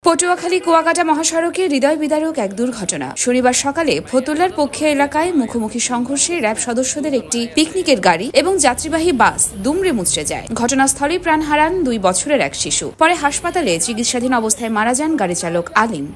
পটুয়াখালী কুয়াকাটা মহাসড়কে হৃদয় বিদারক এক দুর্ঘটনা। শনিবার সকালে ফতুল্লার পক্ষে এলাকায় মুখোমুখি সংঘর্ষে র্যাব সদস্যদের একটি পিকনিকের গাড়ি এবং যাত্রীবাহী বাস দুমড়ে মুচড়ে যায়। ঘটনাস্থলে প্রাণ হারান 2 বছরের এক শিশু। পরে হাসপাতালে চিকিৎসাধীন অবস্থায় মারা যান গাড়ি চালক আলিম।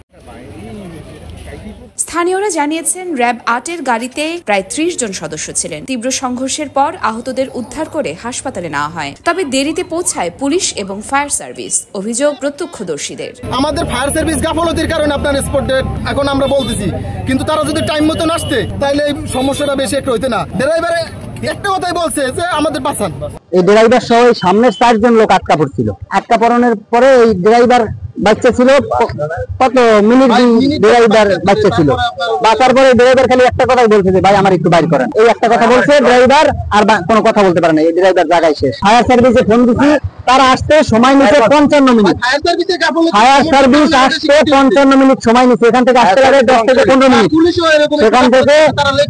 স্থানীয়রা জানিয়েছেন, র্যাব 8-এর গাড়িতে প্রায় 30 জন সদস্য ছিলেন। তীব্র সংঘর্ষের পর আহতদের উদ্ধার করে হাসপাতালে নেওয়া হয়, তবে দেরিতে পৌঁছায় পুলিশ এবং ফায়ার সার্ভিস। অভিযোগ প্রত্যক্ষদর্শীদের। আমাদের ফায়ার সার্ভিস গাফলতির কারণে আপনার স্পট ডেড এখন আমরা বলতেছি, কিন্তু তারা যদি টাইম মতো আসতে তাহলে এই সমস্যাটা বেশি একটু হইতে না। ড্রাইভারে একটা কথাই বলছে যে আমাদের বাঁচান। এই ড্রাইভার সহ সামনের 4 জন লোক আটকা পড়ছিল। আটকা পড়ানোর পরে এই ড্রাইভার বাচ্চা ছিল, কত মিনিট ড্রাইভার বাচ্চা ছিল। বাঁচার পরে ড্রাইভার খালি একটা কথাই বলছে যে ভাই আমার একটু বাইর করেন। এই একটা কথা বলছে ড্রাইভার, আর কোনো কথা বলতে পারে না। এই ড্রাইভার জায়গায় শেষ। ফায়ার সার্ভিসে ফোন দিছি, তারা আসতে সময় নিচ্ছে 55 মিনিট। ফায়ার সার্ভিস আসতে 55 মিনিট সময় নিচ্ছে। এখান থেকে আসতে লাগে 10 থেকে 15 মিনিট। সেখান থেকে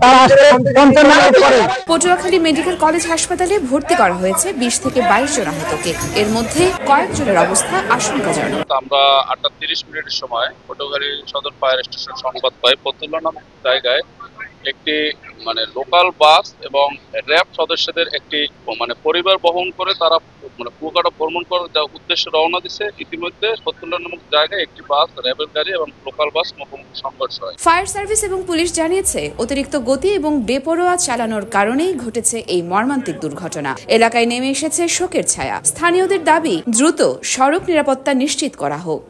তারা আসতে 55 মিনিট পরে। পটুয়াখালী মেডিকেল কলেজ হাসপাতালে ভর্তি করা হয়েছে 20 থেকে 22 জন আহতকে। এর মধ্যে কয়েকজনের অবস্থা আশঙ্কাজনক। আমরা 8:30 মিনিটের সময় পটুয়াখালী সদর ফায়ার স্টেশন সংবাদ পাই ফতুল্লা নামক জায়গায় একটি লোকাল বাস এবং র্যাব সদস্যদের একটি পরিবার বহন করে তারা কুয়াকাটা ভ্রমণ করার উদ্দেশ্যে রওনা দিচ্ছে। ইতিমধ্যে ফতুল্লা নামক জায়গায় একটি বাস, র্যাবের গাড়ি এবং লোকাল বাস মুখোমুখি সংঘর্ষ হয়। ফায়ার সার্ভিস এবং পুলিশ জানিয়েছে, অতিরিক্ত গতি এবং বেপরোয়া চালানোর কারণেই ঘটেছে এই মর্মান্তিক দুর্ঘটনা। এলাকায় নেমে এসেছে শোকের ছায়া। স্থানীয়দের দাবি, দ্রুত সড়ক নিরাপত্তা নিশ্চিত করা হোক।